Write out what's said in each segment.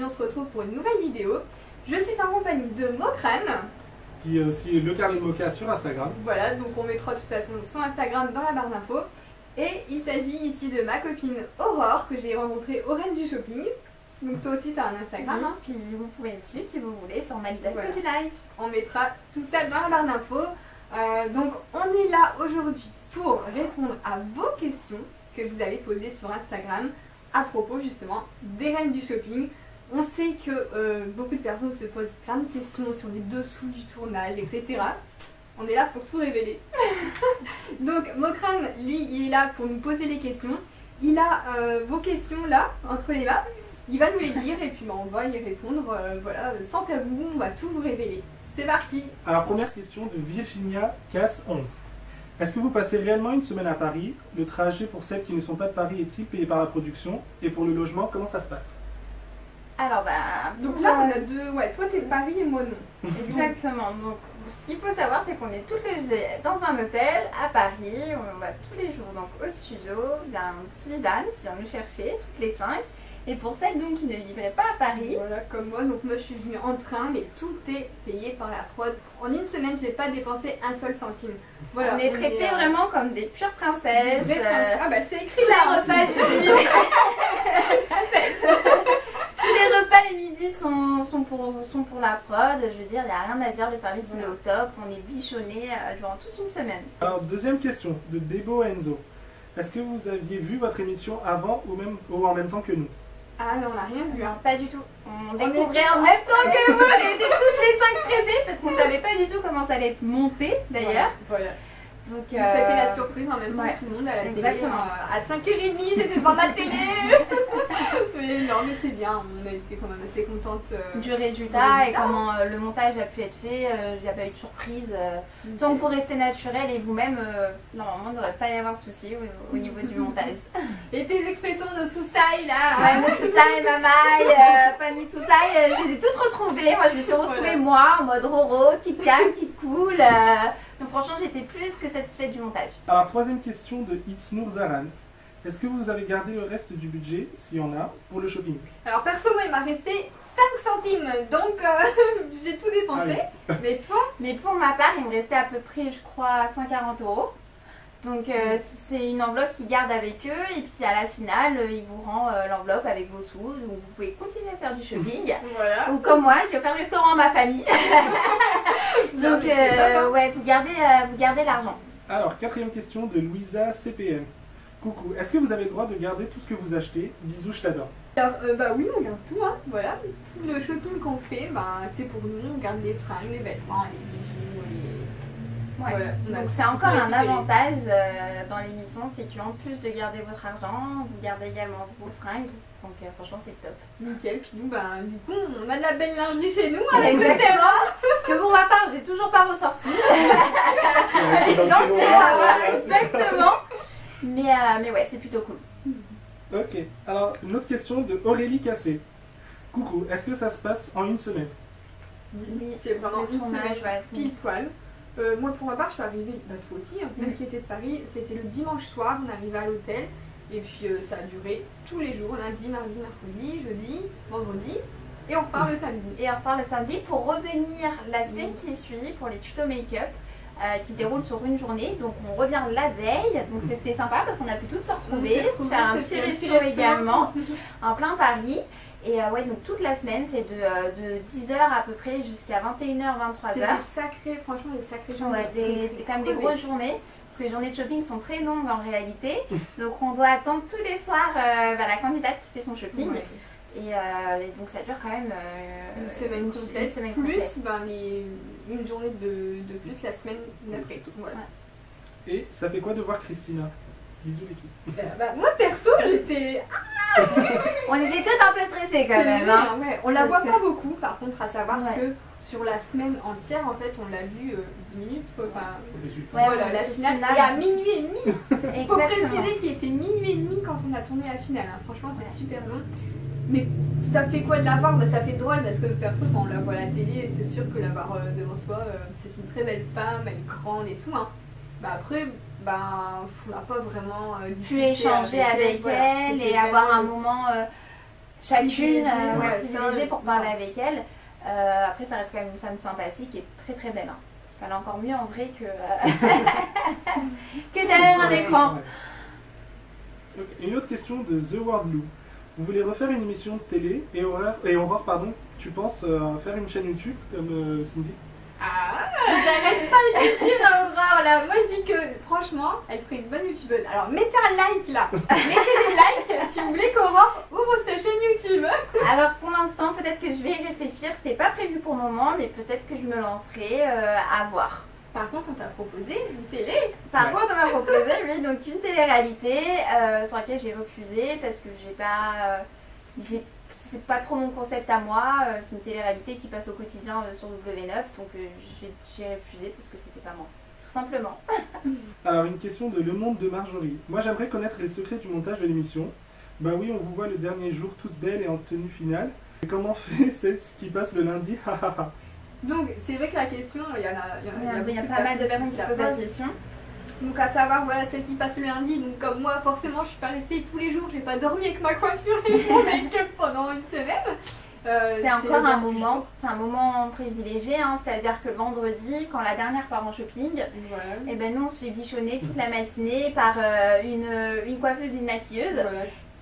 on se retrouve pour une nouvelle vidéo. Je suis en compagnie de Mokrane, qui est aussi le carnet de Moka sur Instagram. Voilà, donc on mettra de toute façon son Instagram dans la barre d'infos. Et il s'agit ici de ma copine Aurore, que j'ai rencontrée au Rennes du Shopping. Donc toi aussi tu as un Instagram. Oui, puis vous pouvez me suivre si vous voulez sur ma Voilà. Cozy Life. On mettra tout ça dans la barre d'infos. Donc on est là aujourd'hui pour répondre à vos questions que vous avez posées sur Instagram à propos justement des Rennes du Shopping. On sait que beaucoup de personnes se posent plein de questions sur les dessous du tournage, etc. On est là pour tout révéler. Donc Mokrane, lui, il est là pour nous poser les questions. Il a vos questions là, entre les mains. Il va nous les lire et puis on va y répondre, voilà, sans tabou, on va tout vous révéler. C'est parti. Alors première question de Virginia Cass 11. Est-ce que vous passez réellement une semaine à Paris? Le trajet pour celles qui ne sont pas de Paris est-il payé par la production? Et pour le logement, comment ça se passe? Alors bah, Donc là on a deux, ouais, toi t'es de Paris et moi non. exactement. Donc ce qu'il faut savoir, c'est qu'on est toutes logées dans un hôtel à Paris. On va tous les jours donc au studio. Il y a un petit van qui vient nous chercher toutes les 5. Et pour celles donc qui ne vivraient pas à Paris, Voilà, comme moi, donc moi je suis venue en train, mais tout est payé par la prod. En une semaine, j'ai pas dépensé un seul centime. Voilà, on est traitées vraiment comme des pures princesses. Ah bah c'est écrit Tous là. les repas du midi. Tous les repas les midis sont pour la prod. Je veux dire, il n'y a rien à dire, le service il est au top. On est bichonnés durant toute une semaine. Alors deuxième question de Debo Enzo. Est-ce que vous aviez vu votre émission avant ou en même temps que nous? Ah non, on n'a rien vu. Non, Hein. pas du tout. On était découvrait en même temps que vous. On était toutes les 5 stressées parce qu'on ne savait pas du tout comment ça allait être monté d'ailleurs. Voilà. Donc C'était la surprise en même temps que tout le monde à la télé. Exactement. À 5h30, j'étais devant ma télé. Non, mais c'est bien, on a été quand même assez contente du résultat et comment le montage a pu être fait. Il n'y a pas eu de surprise. Tant que vous restez naturel et vous-même, normalement, il ne devrait pas y avoir de soucis au niveau du montage. Et tes expressions de soussaille là. Ouais, mon soussaille, ma maille, pas de soussaille, je les ai toutes retrouvées. Moi, je me suis retrouvée moi en mode Roro, type calme, type cool. Donc franchement, j'étais plus que satisfaite du montage. Alors troisième question de Itznour Zaran. Est-ce que vous avez gardé le reste du budget, s'il y en a, pour le shopping? Alors perso, moi il m'a resté 5 centimes, donc j'ai tout dépensé. Mais toi? Mais pour ma part, il me restait à peu près, je crois, 140 €. Donc c'est une enveloppe qu'ils gardent avec eux et puis à la finale, ils vous rendent l'enveloppe avec vos sous. Donc vous pouvez continuer à faire du shopping. Voilà. Ou comme moi, j'ai offert le restaurant à ma famille. Donc ouais, vous gardez l'argent. Alors quatrième question de Louisa CPM. Coucou, est-ce que vous avez le droit de garder tout ce que vous achetez? Bisous, je t'adore. Alors bah oui, on garde tout, hein. Voilà. Tout le shopping qu'on fait, bah, c'est pour nous, on garde les fringues, les vêtements, les bijoux, Ouais. Voilà. Donc c'est encore un avantage dans l'émission, c'est qu'en plus de garder votre argent, vous gardez également vos fringues. Donc franchement c'est top. Nickel, puis nous, bah, du coup, on a de la belle lingerie chez nous, hein, Exactement. Que pour ma part, j'ai toujours pas ressorti. Donc, Exactement. Mais ouais, c'est plutôt cool. Ok, alors une autre question de Aurélie Cassé. Coucou, est-ce que ça se passe en une semaine? Oui, c'est vraiment Le une tournage, semaine ouais, pile poil. Moi pour ma part je suis arrivée, bah toi aussi, hein, même qui était de Paris, c'était le dimanche soir, on arrivait à l'hôtel et puis ça a duré tous les jours, lundi, mardi, mercredi, jeudi, vendredi et on repart le samedi. Et on repart le samedi pour revenir la semaine qui suit pour les tutos make-up qui se déroulent sur une journée. Donc on revient la veille, donc c'était sympa parce qu'on a pu toutes se retrouver, se faire un petit resto également en plein Paris. Et ouais, donc toute la semaine, c'est de 10h à peu près jusqu'à 21h, 23h. C'est des sacrés, franchement des sacrés journées. Ouais, quand même des grosses journées. Parce que les journées de shopping sont très longues en réalité. Donc on doit attendre tous les soirs la candidate qui fait son shopping. Ouais. Et donc ça dure quand même une semaine complète. Une semaine plus complète. ben, une journée de plus la semaine d'après. Voilà. Et ça fait quoi de voir Christina? Bisous l'équipe. Bah, moi perso j'étais... On était toutes un peu stressées quand même. Hein. Ouais. On la voit pas beaucoup par contre, à savoir Ouais. que sur la semaine entière en fait on l'a vu 10 minutes quoi. Enfin, Ouais, voilà, la finale et à minuit et demi. Il faut Exactement. préciser qu'il était minuit et demi quand on a tourné la finale. Hein. Franchement c'est super long. Mais ça fait quoi de la voir? Bah, ça fait drôle parce que perso quand on la voit à la télé c'est sûr que la voir devant soi c'est une très belle femme, elle est grande et tout. Hein. Bah, après on n'a pas vraiment pu échanger avec voilà, elle c'était et avoir un vraiment- moment chacune ouais, privilégiée ça, pour parler avec elle. Après, ça reste quand même une femme sympathique et très très belle. Hein, parce qu'elle est encore mieux en vrai que, que derrière un écran. Ouais. Donc, une autre question de The World Lou. Vous voulez refaire une émission de télé et Aurore, pardon, tu penses faire une chaîne YouTube comme Cindy? Ah, j'arrête pas de dire Aurore là. Moi je dis que franchement, elle ferait une bonne youtubeuse. Alors mettez un like là. Mettez des likes si vous voulez qu'Aurore ouvre sa chaîne YouTube. Alors pour l'instant, peut-être que je vais y réfléchir. C'est pas prévu pour le moment, mais peut-être que je me lancerai à voir. Par contre, on t'a proposé une télé. Par contre, on m'a proposé, oui, donc une télé-réalité sur laquelle j'ai refusé parce que c'est pas trop mon concept à moi. C'est une télé-réalité qui passe au quotidien sur W9, donc j'ai refusé parce que c'était pas moi, tout simplement. Alors, une question de Le Monde de Marjorie. Moi, j'aimerais connaître les secrets du montage de l'émission. Bah oui, on vous voit le dernier jour toute belle et en tenue finale. Et comment fait celle qui passe le lundi? Donc c'est vrai que la question, il y a pas mal de personnes qui se posent la question. Donc à savoir, voilà, celle qui passe le lundi. Donc comme moi, forcément, je suis pas restée tous les jours. J'ai pas dormi avec ma coiffure et mon make-up pendant une semaine. C'est encore un moment, c'est un moment privilégié, hein, c'est-à-dire que le vendredi, quand la dernière part en shopping, et ben nous on se fait bichonner toute la matinée par une coiffeuse et une maquilleuse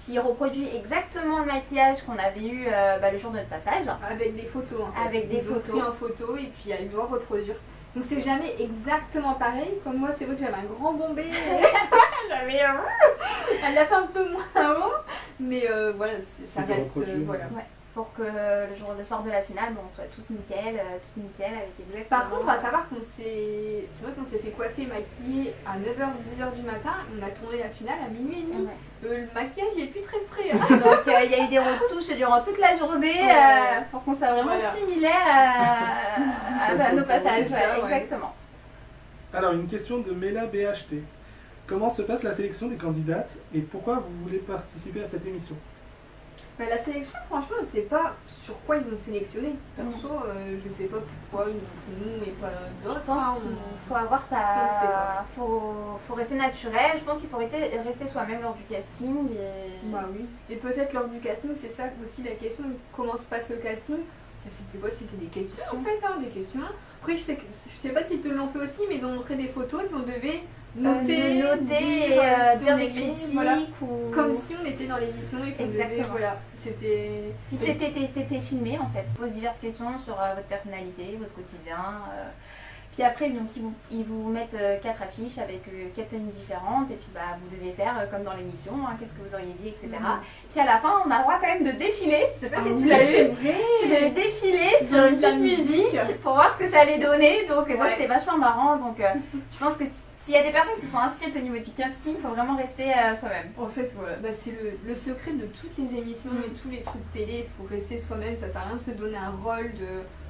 qui reproduit exactement le maquillage qu'on avait eu le jour de notre passage. Avec des photos en fait. Avec des photos. Pris en photo et puis elle doit reproduire. Donc c'est jamais exactement pareil. Comme moi, c'est vrai que j'avais un grand bombé. Elle l'a fait un peu moins haut. Mais voilà, ça reste. Voilà. Ouais. Pour que le soir de la finale, on soit tous nickel avec exactement. Par contre, à savoir c'est vrai qu'on s'est fait coiffer, maquiller à 9h, 10h du matin. On a tourné la finale à minuit et demi. Le maquillage il est plus très frais. Hein. Donc il y a eu des retouches durant toute la journée pour qu'on soit vraiment similaire à nos passages. Exactement. Alors, une question de Mela BHT. Comment se passe la sélection des candidates et pourquoi vous voulez participer à cette émission? La sélection, franchement, je ne sais pas sur quoi ils ont sélectionné. Perso, je ne sais pas pourquoi nous et pas d'autres. Je pense qu'il faut avoir ça. Faut rester naturel. Je pense qu'il faut rester soi-même lors du casting. Bah oui. Et peut-être lors du casting, c'est ça aussi la question. Comment se passe le casting? C'était des questions en fait, hein, des questions. Après, je sais pas s'ils te l'ont fait aussi, mais ils ont montré des photos et on devait noter dire des critiques voilà. ou... Comme si on était dans l'émission et qu'on devait, voilà, c'était... Puis c'était filmé en fait, pose diverses questions sur votre personnalité, votre quotidien. Puis après, donc, ils vous mettent 4 affiches avec 4 tenues différentes et puis vous devez faire comme dans l'émission, hein, qu'est-ce que vous auriez dit, etc. Puis à la fin, on a le droit quand même de défiler. Je sais pas si tu l'as eu. Tu devais défiler sur une petite musique pour voir ce que ça allait donner. Donc ça c'était vachement marrant. Donc je pense que s'il y a des personnes qui se sont inscrites au niveau du casting, il faut vraiment rester soi-même. En fait, voilà, c'est le secret de toutes les émissions et tous les trucs télé. Il faut rester soi-même. Ça sert à rien de se donner un rôle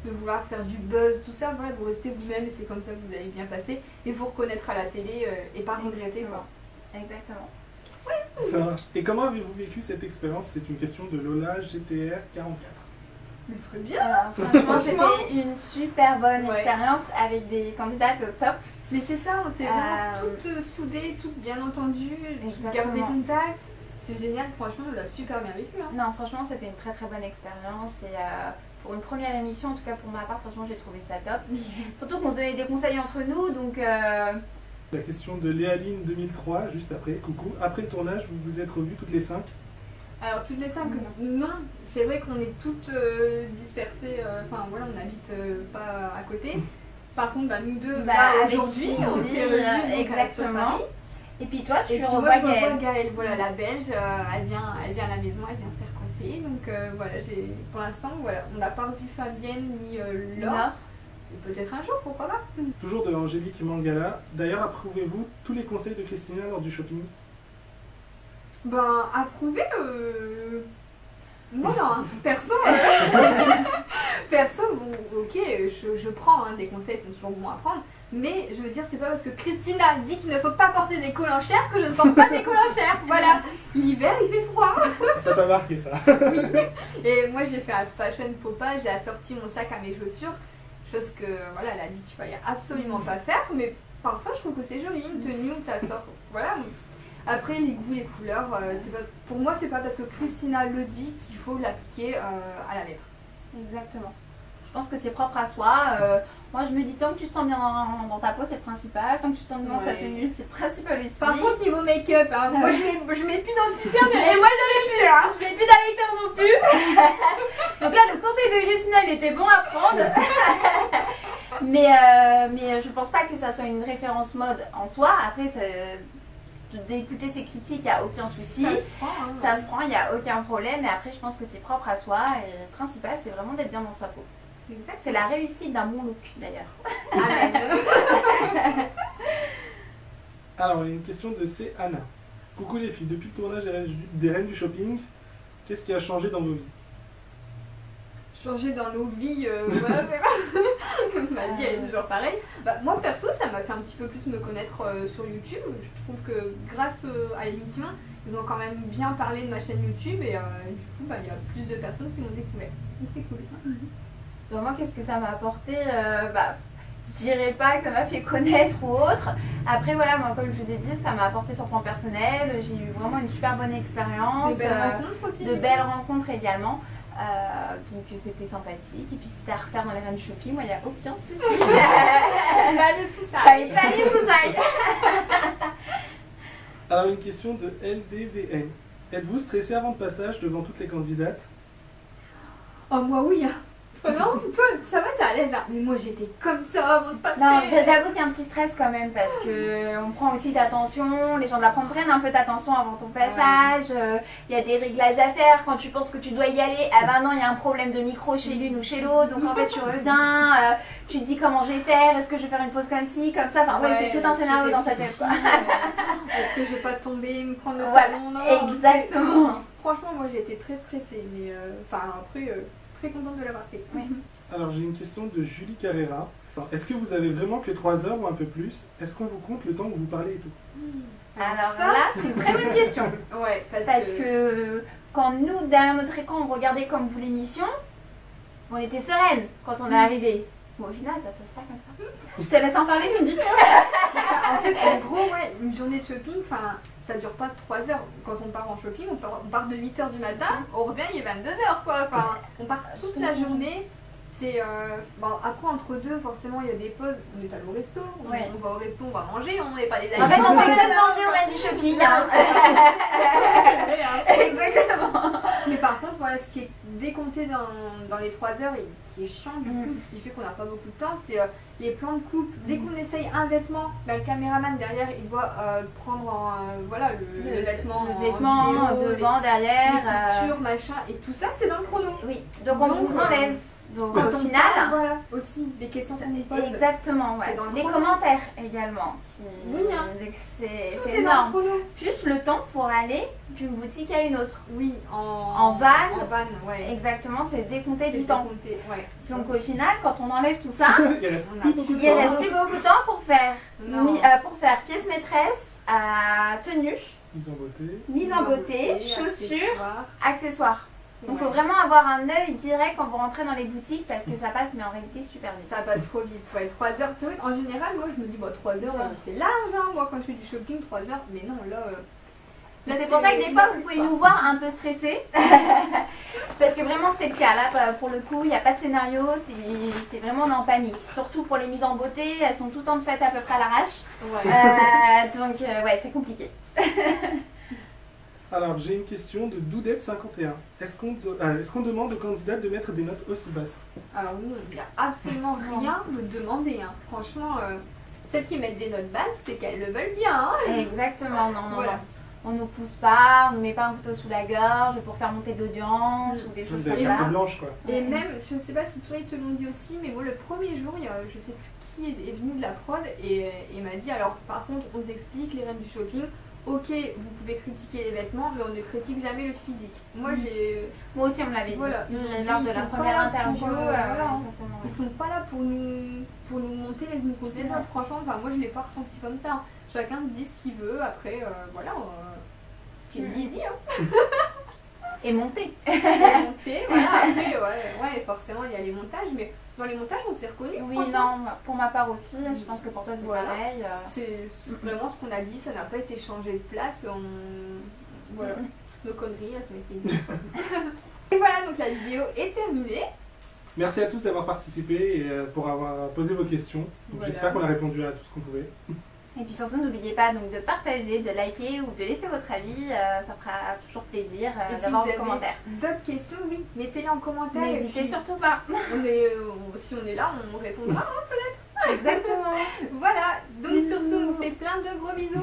de vouloir faire du buzz, tout ça. Voilà, vous restez vous-même et c'est comme ça que vous allez bien passer et vous reconnaître à la télé et pas regretter. Quoi. Exactement. Ça marche. Et comment avez-vous vécu cette expérience? C'est une question de Lola GTR 44. Mais très bien. Franchement, c'était une super bonne expérience avec des candidates au top. Mais c'est ça, on s'est vraiment toutes soudées, toutes bien entendues, garder contact. C'est génial, franchement, on l'a super bien vécu. Hein. Non, franchement, c'était une très très bonne expérience et pour une première émission, en tout cas pour ma part, franchement, j'ai trouvé ça top. Surtout qu'on donnait des conseils entre nous, donc... La question de Léaline 2003, juste après. Coucou, après le tournage, vous vous êtes revues toutes les 5? Alors toutes les 5, non. C'est vrai qu'on est toutes dispersées, enfin voilà, on n'habite pas à côté. Par contre, nous deux, aujourd'hui, on s'est revues exactement. Et puis toi, tu revois Gaëlle, voilà, la belge, elle vient à la maison, elle vient se faire coiffer. Donc voilà, pour l'instant, voilà, on n'a pas revu Fabienne ni Laure. Peut-être un jour, pourquoi pas. Toujours de Angélique Mangala. D'ailleurs, approuvez-vous tous les conseils de Christina lors du shopping? Approuver, moi non, hein. Perso, bon, ok, je prends, hein, des conseils sont toujours bons à prendre, mais je veux dire, c'est pas parce que Christina dit qu'il ne faut pas porter des cols en chair que je ne porte pas des cols en chair, voilà. L'hiver, il fait froid. Ça t'a marqué ça? Oui. Et moi, j'ai fait un fashion faux pas, j'ai assorti mon sac à mes chaussures, chose que, voilà, elle a dit qu'il fallait absolument pas faire, mais parfois, je trouve que c'est joli, une tenue où tu assortes, voilà. Après, les goûts, les couleurs, pour moi, c'est pas parce que Christina le dit qu'il faut l'appliquer à la lettre. Exactement. Je pense que c'est propre à soi. Moi, je me dis, tant que tu te sens bien dans ta peau, c'est le principal. Tant que tu te sens bien dans ta tenue, c'est le principal aussi. Par contre, niveau make-up, hein, moi, je mets plus d'anti-cerne. Et moi, je mets plus d'highlighter non plus. Donc là, le conseil de Justina, il était bon à prendre. mais je pense pas que ça soit une référence mode en soi. Après, d'écouter ses critiques, il n'y a aucun souci. Ça se prend, il n'y a aucun problème. Mais après, je pense que c'est propre à soi. Et le principal, c'est vraiment d'être bien dans sa peau. C'est la réussite d'un bon look d'ailleurs. Alors, une question de C. Anna. Coucou les filles, depuis le tournage des Reines du Shopping, qu'est-ce qui a changé dans vos vies? Changer dans nos vies, voilà, ma vie elle est toujours pareille. Bah, moi perso, ça m'a fait un petit peu plus me connaître sur YouTube. Je trouve que grâce à l'émission, ils ont quand même bien parlé de ma chaîne YouTube et du coup, bah, il y a plus de personnes qui m'ont découvert. C'est cool. Donc moi, qu'est-ce que ça m'a apporté? Je dirais pas que ça m'a fait connaître ou autre. Après voilà, moi comme je vous ai dit, ça m'a apporté sur le plan personnel. J'ai eu vraiment une super bonne expérience. De belles rencontres aussi. De belles rencontres également. Donc c'était sympathique. Et puis si c'était à refaire dans les Reines du Shopping, moi il n'y a aucun souci. Pas de soucis. Alors une question de LDVN. Êtes-vous stressé avant le passage devant toutes les candidates? Oh moi oui. Non, toi ça va, t'es à l'aise, hein. Mais moi j'étais comme ça avant de passer. Non, j'avoue qu'il y a un petit stress quand même parce que on prend aussi d'attention, les gens de la prendre prennent un peu d'attention avant ton passage, il y a des réglages à faire quand tu penses que tu dois y aller. Ah ben non, il y a un problème de micro chez l'une ou chez l'autre, donc en fait tu reviens, tu te dis comment je vais faire, est-ce que je vais faire une pause comme ci, comme ça, enfin ouais, c'est tout un scénario dans sa tête quoi. Est-ce que je vais pas tomber, me prendre le talon? Non, exactement. Franchement, moi j'ai été très stressée, mais après. Très contente de l'avoir fait. Oui. Alors j'ai une question de Julie Carrera. Est-ce que vous avez vraiment que 3 heures ou un peu plus? Est-ce qu'on vous compte le temps que vous parlez et tout? Alors ça, là, c'est une très bonne question. Ouais, parce que quand nous, derrière notre écran, on regardait comme vous l'émission, on était sereine quand on est arrivé. Bon, au final, ça se passe pas comme ça. Je te laisse en parler, Cindy. En fait, en gros, ouais, une journée de shopping, ça dure pas 3 heures. Quand on part en shopping, on part de 8 h du matin, on revient, il est 22 h quoi. On part toute la journée. C'est après entre deux, forcément il y a des pauses. On est allé au resto, on va au resto, on va manger, on n'est pas des amis. En fait, on fait que de manger au Reines du Shopping. Exactement. Mais par contre, voilà, ce qui est décompté dans les 3 heures et qui est chiant du coup, ce qui fait qu'on n'a pas beaucoup de temps, c'est les plans de coupe. Dès qu'on essaye un vêtement, le caméraman derrière il doit prendre le vêtement, vidéo, devant, derrière, les coutures, machin, et tout ça c'est dans le chrono. Oui, donc on vous enlève. Donc au final, voilà, aussi les questions qu'on nous pose. Exactement, ouais. Les commentaires également. C'est énorme. Plus le temps pour aller d'une boutique à une autre. Oui, en van. Ouais. Exactement, c'est décompté du temps. Ouais. Donc au final, quand on enlève tout ça, il reste plus beaucoup de temps pour faire pièce maîtresse, tenue, mise en beauté, chaussures, accessoires. Donc il faut vraiment avoir un œil direct quand vous rentrez dans les boutiques parce que ça passe mais en réalité super vite. Ça passe trop vite, 3 heures. C'est vrai qu'en général, moi je me dis 3 heures c'est large, hein. Moi quand je fais du shopping 3 heures, mais non là c'est pour ça que des fois vous pouvez nous voir un peu stressés parce que vraiment c'est le cas là pour le coup, il n'y a pas de scénario, c'est vraiment on est en panique. Surtout pour les mises en beauté, elles sont tout le temps faites à peu près à l'arrache. Donc c'est compliqué. Alors, j'ai une question de Doudette51. Est-ce qu'on demande aux candidats de mettre des notes aussi basses? Alors nous, il n'y a absolument rien de demandé. Hein. Franchement, celles qui mettent des notes basses, c'est qu'elles le veulent bien. Hein. Exactement, non. On ne nous pousse pas, on ne met pas un couteau sous la gorge pour faire monter de l'audience ou des choses comme ça. Blanche, quoi. Et même, je ne sais pas si toi ils te l'ont dit aussi, mais moi le premier jour, je ne sais plus qui est venu de la prod et m'a dit, alors par contre, on t'explique les Reines du Shopping. Ok, vous pouvez critiquer les vêtements, mais on ne critique jamais le physique. Moi aussi, on me l'avait dit. Voilà. Lors de la première interview. Ils sont pas là pour nous monter les unes contre les autres. Franchement, moi je l'ai pas ressenti comme ça. Chacun dit ce qu'il veut. Après, ce qu'il dit, il dit. Hein. Et monter. Après, forcément, il y a les montages, mais Dans les montages, on s'est reconnus. Oui, non, pour ma part aussi, je pense que pour toi c'est Voilà. pareil. C'est vraiment ce qu'on a dit, ça n'a pas été changé de place. Voilà, nos conneries, elles sont écrites. Et voilà, donc la vidéo est terminée. Merci à tous d'avoir participé et pour avoir posé vos questions. Donc, Voilà. j'espère qu'on a répondu à tout ce qu'on pouvait. Et puis surtout, n'oubliez pas donc de partager, de liker ou de laisser votre avis. Ça fera toujours plaisir Et si d'avoir vous vos avez commentaires. d'autres questions, oui, mettez-les en commentaire. et N'hésitez puis, surtout pas. si on est là, on répondra. Exactement. Voilà, donc sur ce, on vous fait plein de gros bisous.